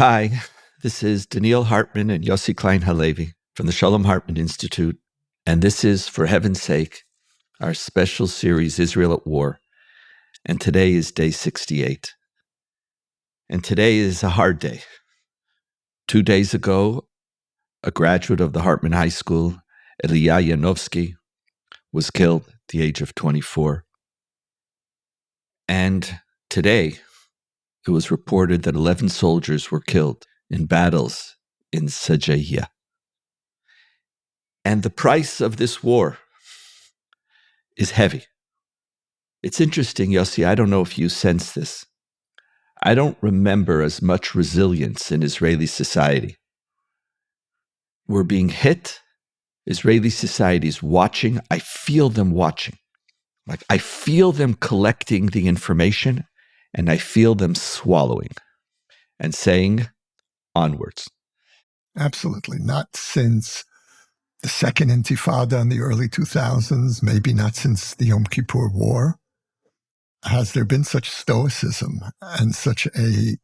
Hi, this is Donniel Hartman and Yossi Klein Halevi from the Shalom Hartman Institute, and this is, for heaven's sake, our special series, Israel at War, and today is day 68. And today is a hard day. 2 days ago, a graduate of the Hartman High School, Elia Yanovsky, was killed at the age of 24. And today, it was reported that 11 soldiers were killed in battles in Sajaiya. And the price of this war is heavy. It's interesting, Yossi, I don't know if you sense this. I don't remember as much resilience in Israeli society. We're being hit. Israeli society is watching. I feel them watching. Like I feel them collecting the information, and I feel them swallowing and saying, onwards. Absolutely. Not since the second Intifada in the early 2000s, maybe not since the Yom Kippur War, has there been such stoicism and such a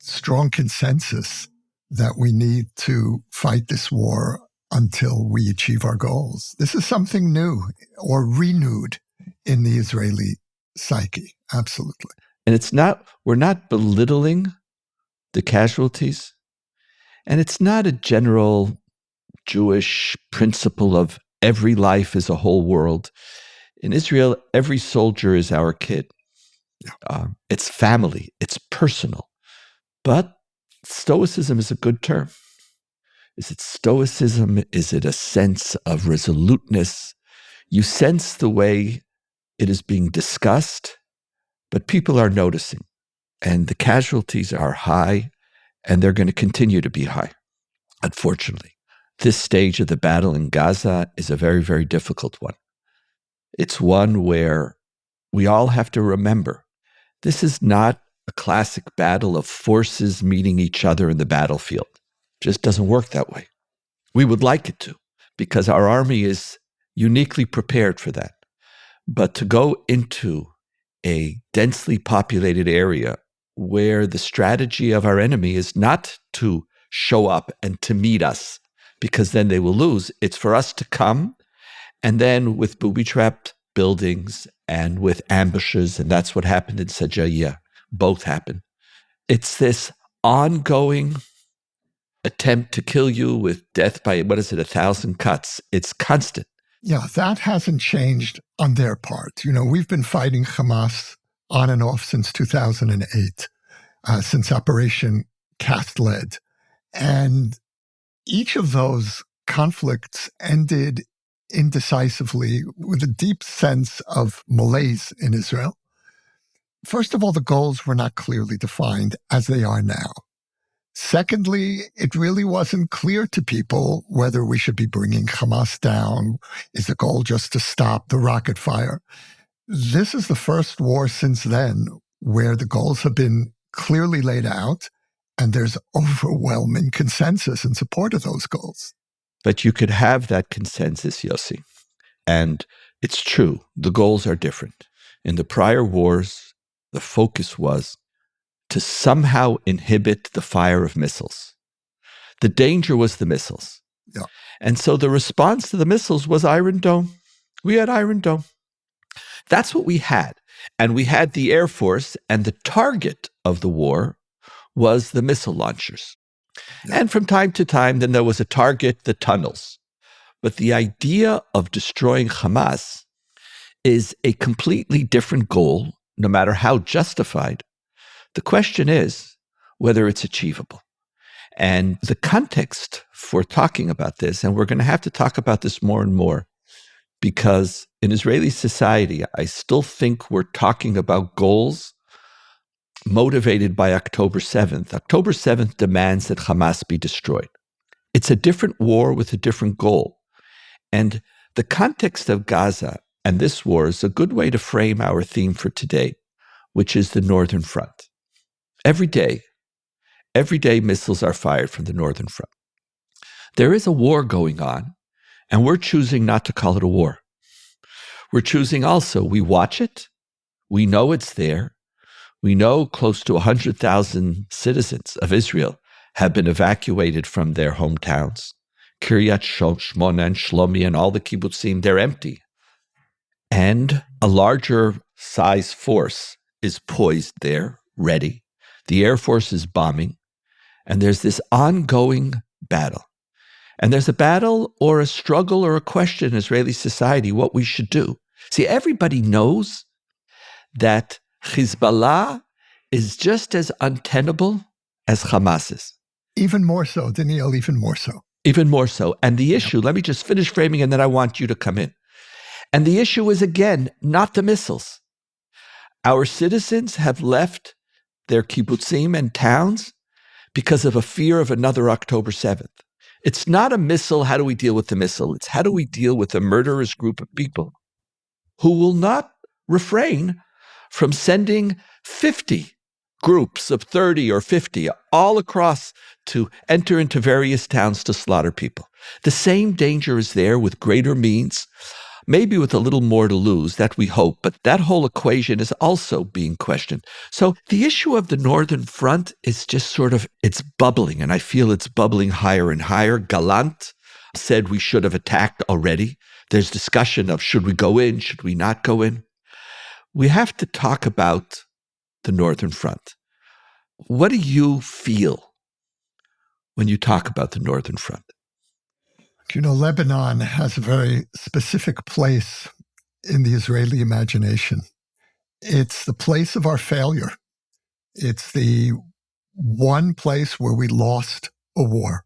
strong consensus that we need to fight this war until we achieve our goals. This is something new or renewed in the Israeli psyche. Absolutely. And we're not belittling the casualties, and it's not a general Jewish principle of every life is a whole world. In Israel, every soldier is our kid. It's family. It's personal. But stoicism is a good term. Is it stoicism? Is it a sense of resoluteness? You sense the way it is being discussed, but people are noticing. And the casualties are high, and they're going to continue to be high, unfortunately. This stage of the battle in Gaza is a very, very difficult one. It's one where we all have to remember this is not a classic battle of forces meeting each other in the battlefield. It just doesn't work that way. We would like it to, because our army is uniquely prepared for that. But to go into a densely populated area where the strategy of our enemy is not to show up and to meet us, because then they will lose. It's for us to come, and then with booby-trapped buildings and with ambushes, and that's what happened in Sajaiya. Both happened. It's this ongoing attempt to kill you with death by, 1,000 cuts. It's constant. Yeah, that hasn't changed on their part. We've been fighting Hamas on and off since 2008, since Operation Cast Lead. And each of those conflicts ended indecisively with a deep sense of malaise in Israel. First of all, the goals were not clearly defined as they are now. Secondly, it really wasn't clear to people whether we should be bringing Hamas down. Is the goal just to stop the rocket fire? This is the first war since then where the goals have been clearly laid out, and there's overwhelming consensus in support of those goals. But you could have that consensus, Yossi. And it's true, the goals are different. In the prior wars, the focus was to somehow inhibit the fire of missiles. The danger was the missiles. Yeah. And so the response to the missiles was Iron Dome. We had Iron Dome. That's what we had. And we had the Air Force, and the target of the war was the missile launchers. Yeah. And from time to time, then there was a target, the tunnels. But the idea of destroying Hamas is a completely different goal, no matter how justified. The question is whether it's achievable. And the context for talking about this, and we're going to have to talk about this more and more, because in Israeli society, I still think we're talking about goals motivated by October 7th. October 7th demands that Hamas be destroyed. It's a different war with a different goal. And the context of Gaza and this war is a good way to frame our theme for today, which is the Northern Front. Every day missiles are fired from the Northern Front. There is a war going on, and we're choosing not to call it a war. We're choosing also, we watch it, we know it's there, We know close to 100,000 citizens of Israel have been evacuated from their hometowns. Kiryat Shmona and Shlomi and all the kibbutzim, they're empty. And a larger size force is poised there, ready. The Air Force is bombing. And there's this ongoing battle. And there's a battle or a struggle or a question in Israeli society what we should do. See, everybody knows that Hezbollah is just as untenable as Hamas is. Even more so, Donniel, even more so. Even more so. And the issue, let me just finish framing and then I want you to come in. And the issue is, again, not the missiles. Our citizens have left their kibbutzim and towns because of a fear of another October 7th. It's not a missile, how do we deal with the missile? It's how do we deal with a murderous group of people who will not refrain from sending 50 groups of 30 or 50 all across to enter into various towns to slaughter people. The same danger is there with greater means, maybe with a little more to lose, that we hope, but that whole equation is also being questioned. So the issue of the Northern Front is just sort of, it's bubbling, and I feel it's bubbling higher and higher. Gallant said we should have attacked already. There's discussion of should we go in, should we not go in? We have to talk about the Northern Front. What do you feel when you talk about the Northern Front? You know, Lebanon has a very specific place in the Israeli imagination. It's the place of our failure. It's the one place where we lost a war.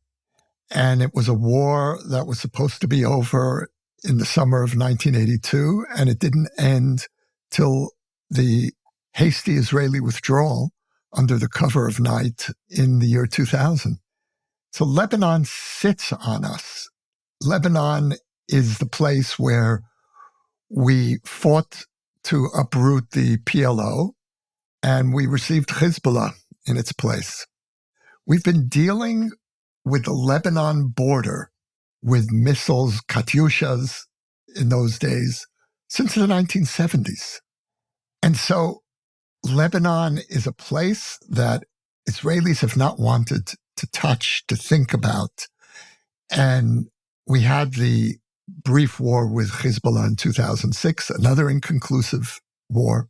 And it was a war that was supposed to be over in the summer of 1982, and it didn't end till the hasty Israeli withdrawal under the cover of night in the year 2000. So Lebanon sits on us. Lebanon is the place where we fought to uproot the PLO, and we received Hezbollah in its place. We've been dealing with the Lebanon border with missiles, Katyushas in those days, since the 1970s. And so Lebanon is a place that Israelis have not wanted to touch, to think about. And we had the brief war with Hezbollah in 2006, another inconclusive war.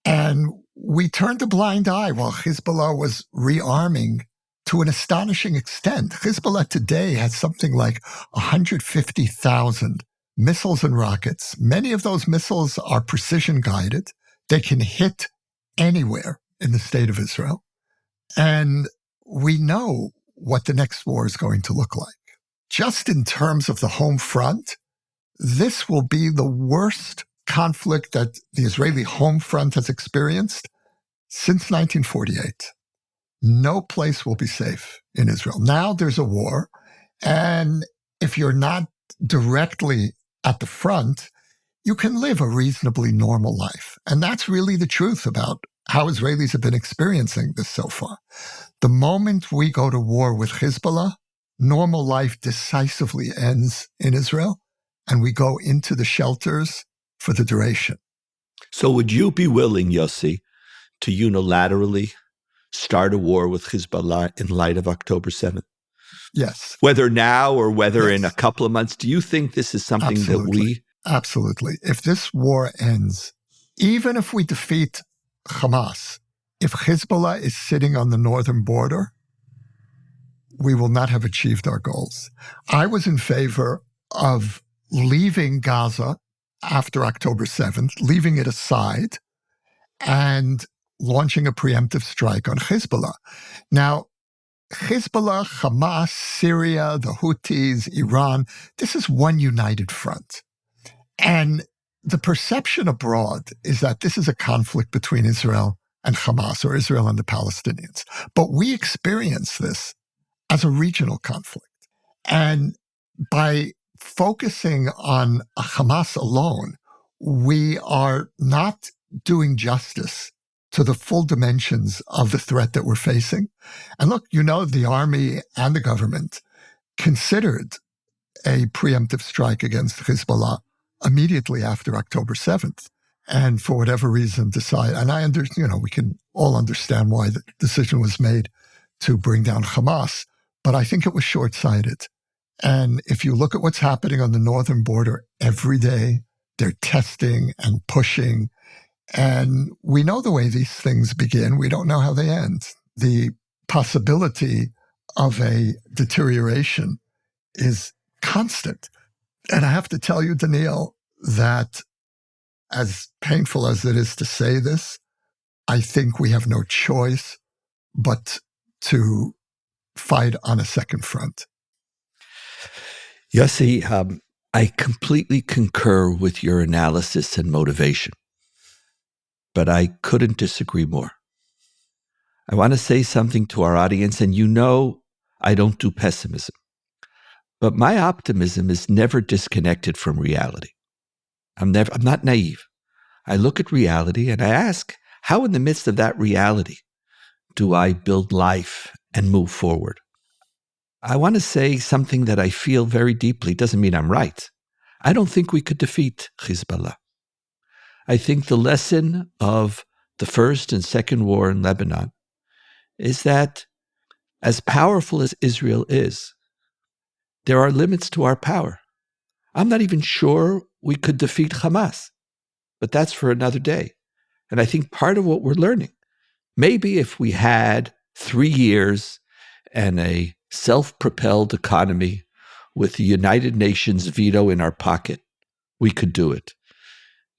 And we turned a blind eye while Hezbollah was rearming to an astonishing extent. Hezbollah today has something like 150,000 missiles and rockets. Many of those missiles are precision guided. They can hit anywhere in the state of Israel. And we know what the next war is going to look like. Just in terms of the home front, this will be the worst conflict that the Israeli home front has experienced since 1948. No place will be safe in Israel. Now there's a war, and if you're not directly at the front, you can live a reasonably normal life. And that's really the truth about how Israelis have been experiencing this so far. The moment we go to war with Hezbollah, normal life decisively ends in Israel, and we go into the shelters for the duration. So would you be willing, Yossi, to unilaterally start a war with Hezbollah in light of October 7th? Yes. Whether now or whether in a couple of months, do you think this is something that we... Absolutely. If this war ends, even if we defeat Hamas, if Hezbollah is sitting on the northern border, we will not have achieved our goals. I was in favor of leaving Gaza after October 7th, leaving it aside, and launching a preemptive strike on Hezbollah. Now, Hezbollah, Hamas, Syria, the Houthis, Iran, this is one united front. And the perception abroad is that this is a conflict between Israel and Hamas, or Israel and the Palestinians. But we experience this as a regional conflict. And by focusing on Hamas alone, we are not doing justice to the full dimensions of the threat that we're facing. And look, you know, the army and the government considered a preemptive strike against Hezbollah immediately after October 7th. and for whatever reason decide, and we can all understand why the decision was made to bring down Hamas, but I think it was short-sighted. And if you look at what's happening on the northern border every day, they're testing and pushing, and we know the way these things begin. We don't know how they end. The possibility of a deterioration is constant. And I have to tell you, Donniel, that as painful as it is to say this, I think we have no choice but to fight on a second front. Yossi, I completely concur with your analysis and motivation, but I couldn't disagree more. I want to say something to our audience, and you know I don't do pessimism, but my optimism is never disconnected from reality. I'm not naive. I look at reality and I ask, how in the midst of that reality do I build life and move forward? I want to say something that I feel very deeply. Doesn't mean I'm right. I don't think we could defeat Hezbollah. I think the lesson of the first and second war in Lebanon is that as powerful as Israel is, there are limits to our power. I'm not even sure we could defeat Hamas, but that's for another day. And I think part of what we're learning, maybe if we had 3 years and a self-propelled economy with the United Nations veto in our pocket, we could do it.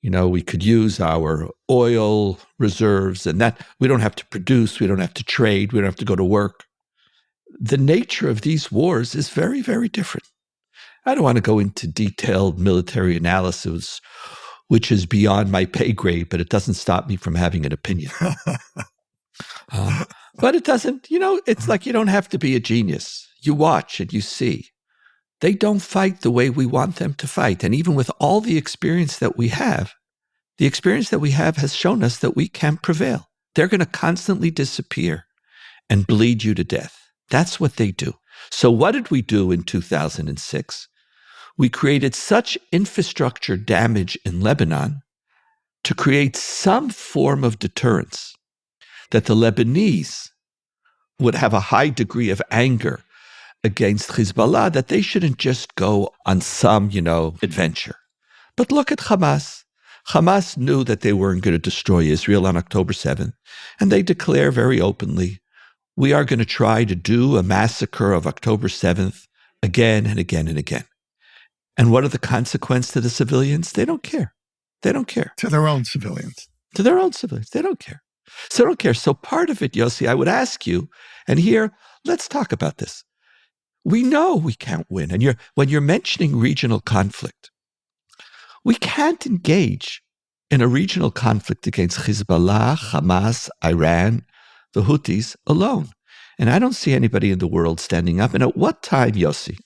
We could use our oil reserves, and that we don't have to produce, we don't have to trade, we don't have to go to work. The nature of these wars is very, very different. I don't want to go into detailed military analysis, which is beyond my pay grade, but it doesn't stop me from having an opinion. But it doesn't, it's like you don't have to be a genius. You watch and you see. They don't fight the way we want them to fight. And even with all the experience that we have, the experience that we have has shown us that we can prevail. They're going to constantly disappear and bleed you to death. That's what they do. So what did we do in 2006? We created such infrastructure damage in Lebanon to create some form of deterrence that the Lebanese would have a high degree of anger against Hezbollah, that they shouldn't just go on some, adventure. But look at Hamas. Hamas knew that they weren't going to destroy Israel on October 7th, and they declare very openly, we are going to try to do a massacre of October 7th again and again and again. And what are the consequences to the civilians? They don't care. They don't care. To their own civilians. To their own civilians. They don't care. So they don't care. So part of it, Yossi, I would ask you, and here, let's talk about this. We know we can't win. And when you're mentioning regional conflict, we can't engage in a regional conflict against Hezbollah, Hamas, Iran, the Houthis alone. And I don't see anybody in the world standing up. And at what time, Yossi,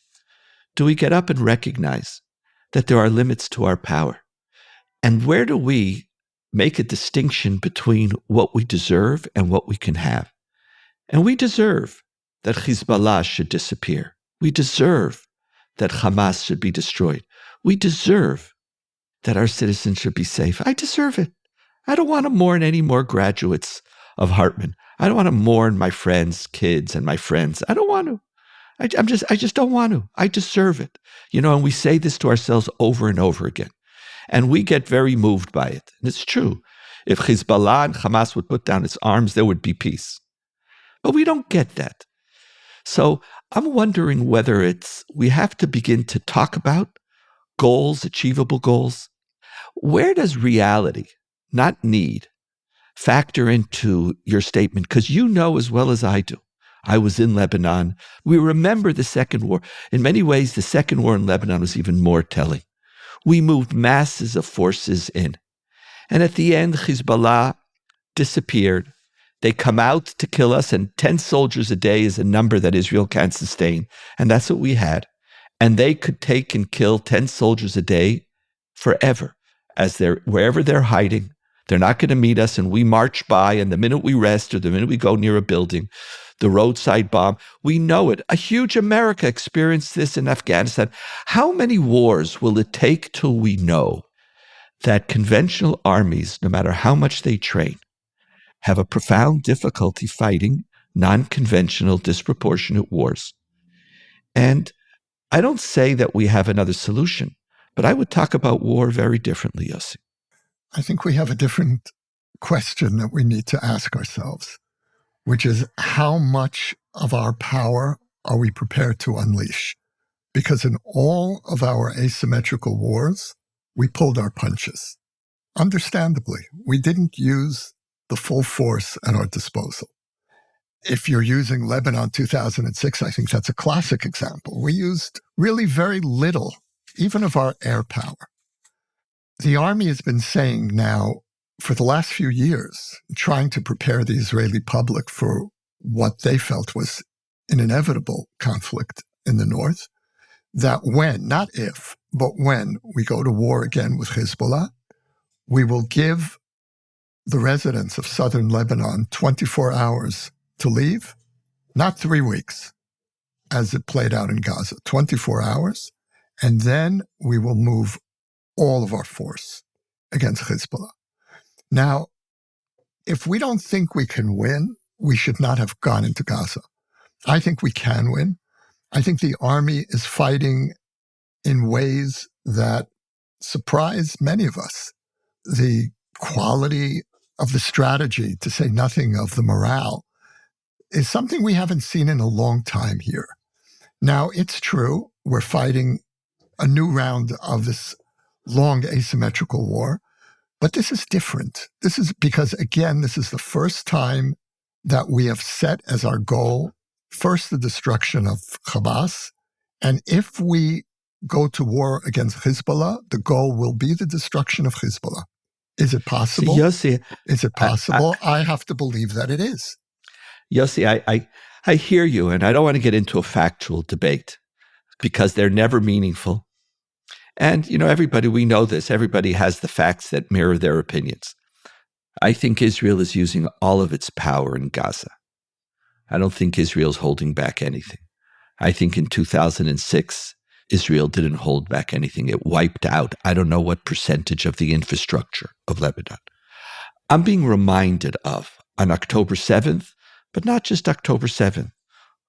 do we get up and recognize that there are limits to our power? And where do we make a distinction between what we deserve and what we can have? And we deserve that Hezbollah should disappear. We deserve that Hamas should be destroyed. We deserve that our citizens should be safe. I deserve it. I don't want to mourn any more graduates of Hartman. I don't want to mourn my friends' kids and my friends. I don't want to. I just don't want to. I deserve it. And we say this to ourselves over and over again. And we get very moved by it. And it's true. If Hezbollah and Hamas would put down its arms, there would be peace. But we don't get that. So I'm wondering whether we have to begin to talk about goals, achievable goals. Where does reality, not need, factor into your statement? Because you know as well as I do. I was in Lebanon. We remember the Second War. In many ways, the Second War in Lebanon was even more telling. We moved masses of forces in. And at the end, Hezbollah disappeared. They come out to kill us, and 10 soldiers a day is a number that Israel can't sustain. And that's what we had. And they could take and kill 10 soldiers a day forever, wherever they're hiding. They're not going to meet us, and we march by, and the minute we rest or the minute we go near a building, the roadside bomb, we know it. A huge America experienced this in Afghanistan. How many wars will it take till we know that conventional armies, no matter how much they train, have a profound difficulty fighting non-conventional, disproportionate wars. And I don't say that we have another solution, but I would talk about war very differently, Yossi. I think we have a different question that we need to ask ourselves, which is how much of our power are we prepared to unleash? Because in all of our asymmetrical wars, we pulled our punches. Understandably, we didn't use the full force at our disposal. If you're using Lebanon 2006, I think that's a classic example. We used really very little, even of our air power. The army has been saying now for the last few years, trying to prepare the Israeli public for what they felt was an inevitable conflict in the north, that when, not if, but when we go to war again with Hezbollah, we will give the residents of southern Lebanon 24 hours to leave, not 3 weeks, as it played out in Gaza, 24 hours, and then we will move all of our force against Hezbollah. Now, if we don't think we can win, we should not have gone into Gaza. I think we can win. I think the army is fighting in ways that surprise many of us. The quality of the strategy, to say nothing of the morale, is something we haven't seen in a long time here. Now, it's true, we're fighting a new round of this long asymmetrical war, but this is different. This is because, again, this is the first time that we have set as our goal, first, the destruction of Hamas. And if we go to war against Hezbollah, the goal will be the destruction of Hezbollah. Is it possible? Yossi, is it possible? I have to believe that it is. Yossi, I hear you, and I don't want to get into a factual debate because they're never meaningful. And, everybody, we know this. Everybody has the facts that mirror their opinions. I think Israel is using all of its power in Gaza. I don't think Israel's holding back anything. I think in 2006, Israel didn't hold back anything. It wiped out, I don't know what percentage of the infrastructure of Lebanon. I'm being reminded of, on October 7th, but not just October 7th,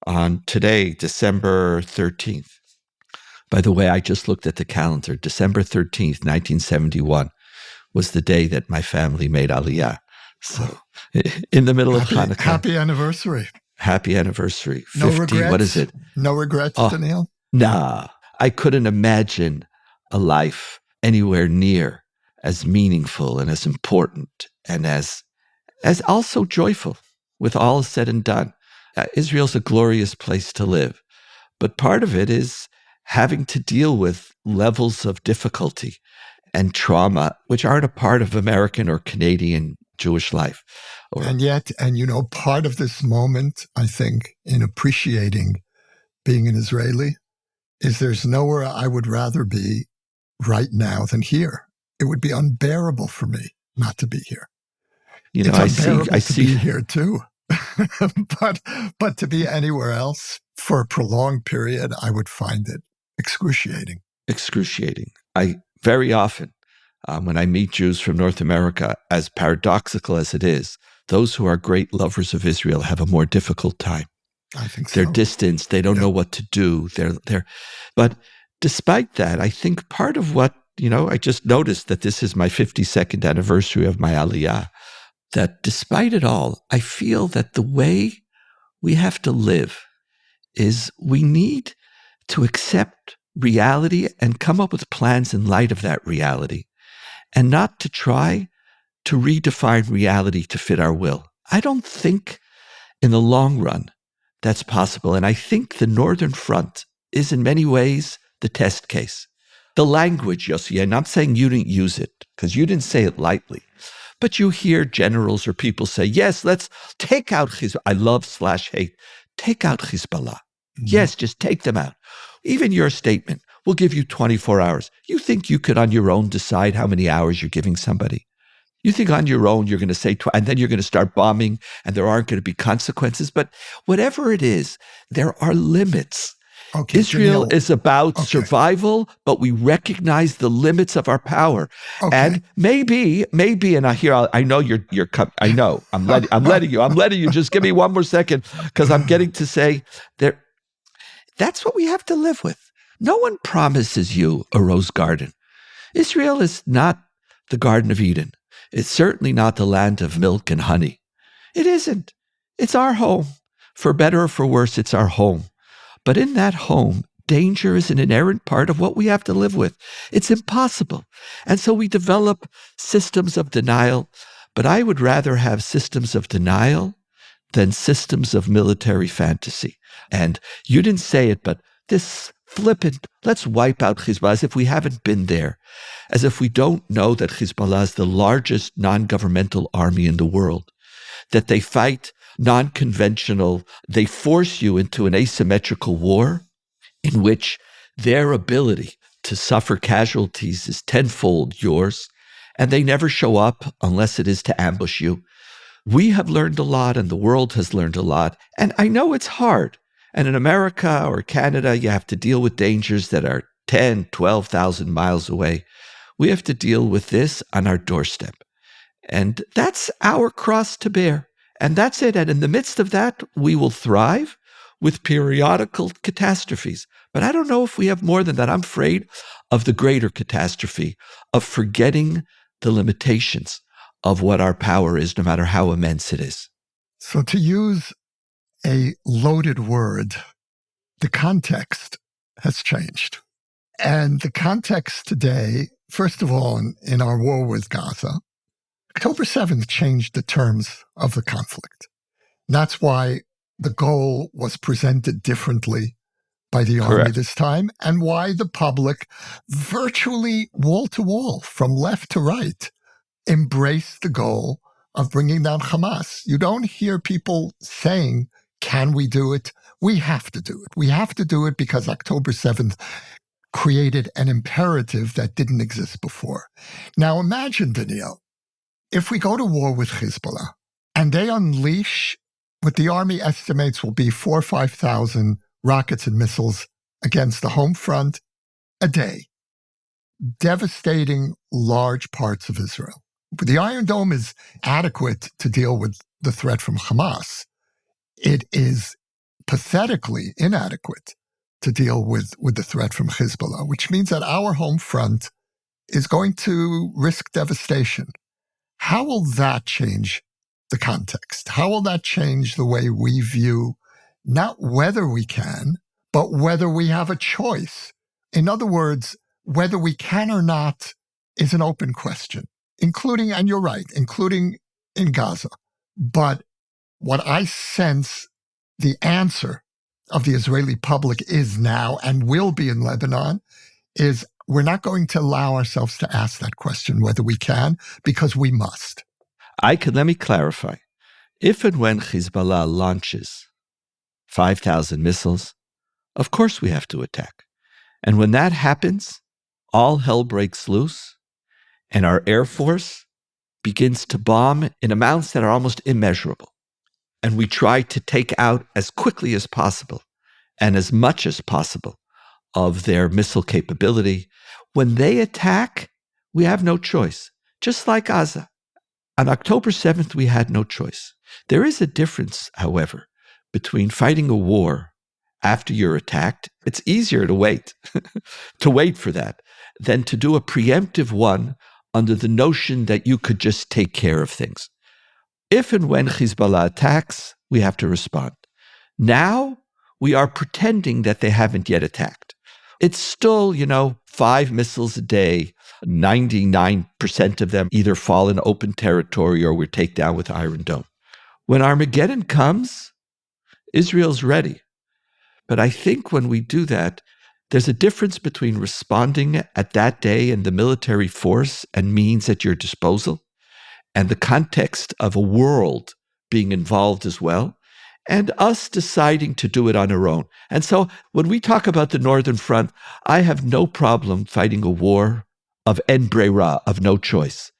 on today, December 13th. By the way, I just looked at the calendar. December 13th, 1971 was the day that my family made Aliyah. So in the middle of Hanukkah. Happy anniversary. Happy anniversary. 50, no regrets? What is it? No regrets, Donniel? Nah. I couldn't imagine a life anywhere near as meaningful and as important and as also joyful with all said and done. Israel's a glorious place to live. But part of it is having to deal with levels of difficulty and trauma, which aren't a part of American or Canadian Jewish life. And yet, part of this moment, I think, in appreciating being an Israeli, is there's nowhere I would rather be right now than here. It would be unbearable for me not to be here. It's unbearable to be here too. but to be anywhere else for a prolonged period, I would find it excruciating. Excruciating. I very often, when I meet Jews from North America, as paradoxical as it is, those who are great lovers of Israel have a more difficult time. I think so. They're distanced. They don't know what to do. But despite that, I think part of what, I just noticed that this is my 52nd anniversary of my Aliyah, that despite it all, I feel that the way we have to live is we need to accept reality and come up with plans in light of that reality, and not to try to redefine reality to fit our will. I don't think in the long run that's possible. And I think the Northern Front is in many ways the test case. The language, Yossi, and I'm saying you didn't use it because you didn't say it lightly, but you hear generals or people say, yes, let's take out Hezbollah. I love /hate. Take out Hezbollah. Mm-hmm. Yes, just take them out. Even your statement, we'll give you 24 hours. You think you could on your own decide how many hours you're giving somebody? You think on your own you're going to say, and then you're going to start bombing and there aren't going to be consequences. But whatever it is, there are limits. Okay, Israel Donniel. is about Okay. survival, but we recognize the limits of our power. Okay. And maybe, and I know I know, I'm letting you, just give me one more second, because I'm getting to say that's what we have to live with. No one promises you a rose garden. Israel is not the Garden of Eden. It's certainly not the land of milk and honey. It isn't. It's our home. For better or for worse, it's our home. But in that home, danger is an inherent part of what we have to live with. It's impossible. And so we develop systems of denial. But I would rather have systems of denial than systems of military fantasy. And you didn't say it, but this flippant, let's wipe out Hezbollah as if we haven't been there, as if we don't know that Hezbollah is the largest non-governmental army in the world, that they fight non-conventional, they force you into an asymmetrical war in which their ability to suffer casualties is tenfold yours, and they never show up unless it is to ambush you. We have learned a lot, and the world has learned a lot, and I know it's hard. And in America or Canada, you have to deal with dangers that are 10, 12,000 miles away. We have to deal with this on our doorstep. And that's our cross to bear. And that's it. And in the midst of that, we will thrive with periodical catastrophes. But I don't know if we have more than that. I'm afraid of the greater catastrophe of forgetting the limitations of what our power is, no matter how immense it is. So to use a loaded word, the context has changed. And the context today, first of all, in our war with Gaza, October 7th changed the terms of the conflict. That's why the goal was presented differently by the army this time, and why the public, virtually wall to wall, from left to right, embraced the goal of bringing down Hamas. You don't hear people saying, can we do it? We have to do it. We have to do it because October 7th created an imperative that didn't exist before. Now imagine, Donniel, if we go to war with Hezbollah and they unleash what the army estimates will be 4,000 or 5,000 rockets and missiles against the home front a day, devastating large parts of Israel. But the Iron Dome is adequate to deal with the threat from Hamas. It is pathetically inadequate to deal with the threat from Hezbollah, which means that our home front is going to risk devastation. How will that change the context? How will that change the way we view not whether we can, but whether we have a choice? In other words, whether we can or not is an open question, including, and you're right, including in Gaza. But what I sense the answer of the Israeli public is now and will be in Lebanon is we're not going to allow ourselves to ask that question whether we can, because we must. Let me clarify. If and when Hezbollah launches 5,000 missiles, of course we have to attack. And when that happens, all hell breaks loose, and our Air Force begins to bomb in amounts that are almost immeasurable. And we try to take out as quickly as possible and as much as possible of their missile capability. When they attack, we have no choice, just like Gaza. On October 7th, we had no choice. There is a difference, however, between fighting a war after you're attacked. It's easier to wait, to wait for that, than to do a preemptive one under the notion that you could just take care of things. If and when Hezbollah attacks, we have to respond. Now, we are pretending that they haven't yet attacked. It's still, 5 missiles a day. 99% of them either fall in open territory or we're taken down with Iron Dome. When Armageddon comes, Israel's ready. But I think when we do that, there's a difference between responding at that day and the military force and means at your disposal, and the context of a world being involved as well, and us deciding to do it on our own. And so when we talk about the Northern Front, I have no problem fighting a war of en brera, of no choice.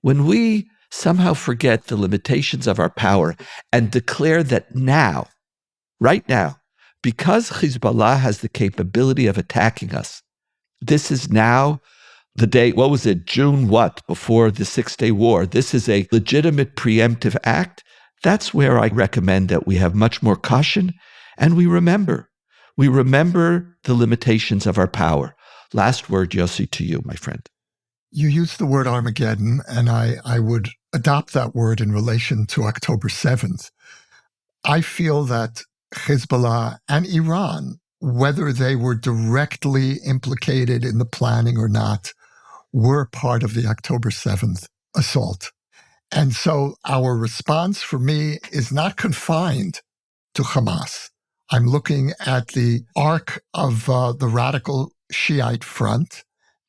When we somehow forget the limitations of our power and declare that now, right now, because Hezbollah has the capability of attacking us, this is now the day, what was it, June what, before the 6-day war. This is a legitimate preemptive act. That's where I recommend that we have much more caution and we remember the limitations of our power. Last word, Yossi, to you, my friend. You used the word Armageddon, and I would adopt that word in relation to October 7th. I feel that Hezbollah and Iran, whether they were directly implicated in the planning or not, were part of the October 7th assault. And so our response for me is not confined to Hamas. I'm looking at the arc of the radical Shiite front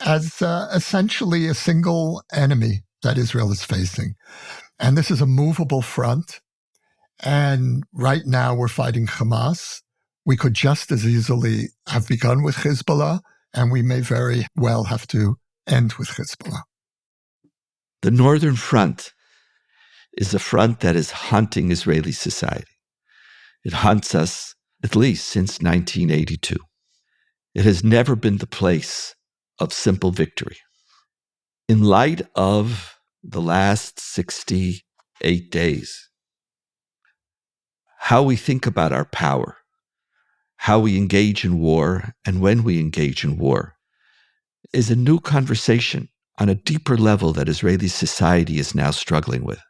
as essentially a single enemy that Israel is facing. And this is a movable front. And right now we're fighting Hamas. We could just as easily have begun with Hezbollah, and we may very well have to end with Hezbollah. The Northern Front is a front that is haunting Israeli society. It haunts us at least since 1982. It has never been the place of simple victory. In light of the last 68 days, how we think about our power, how we engage in war, and when we engage in war, is a new conversation on a deeper level that Israeli society is now struggling with.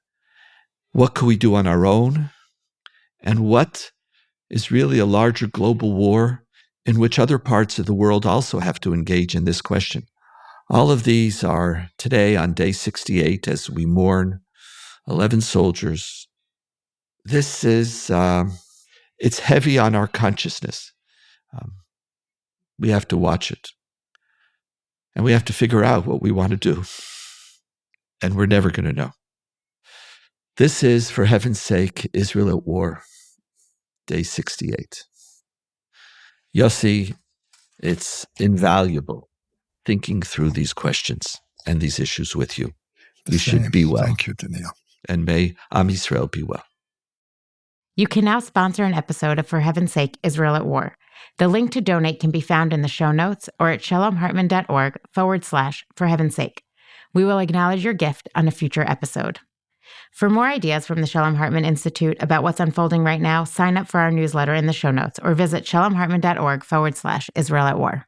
What can we do on our own? And what is really a larger global war in which other parts of the world also have to engage in this question? All of these are today on day 68 as we mourn 11 soldiers. This is, it's heavy on our consciousness. We have to watch it. And we have to figure out what we want to do. And we're never going to know. This is, for heaven's sake, Israel at War, day 68. Yossi, it's invaluable thinking through these questions and these issues with you. You should be well. Thank you, Donniel. And may Am Yisrael be well. You can now sponsor an episode of For Heaven's Sake, Israel at War. The link to donate can be found in the show notes or at shalomhartman.org/For Heaven's Sake. We will acknowledge your gift on a future episode. For more ideas from the Shalom Hartman Institute about what's unfolding right now, sign up for our newsletter in the show notes or visit shalomhartman.org/Israel at War.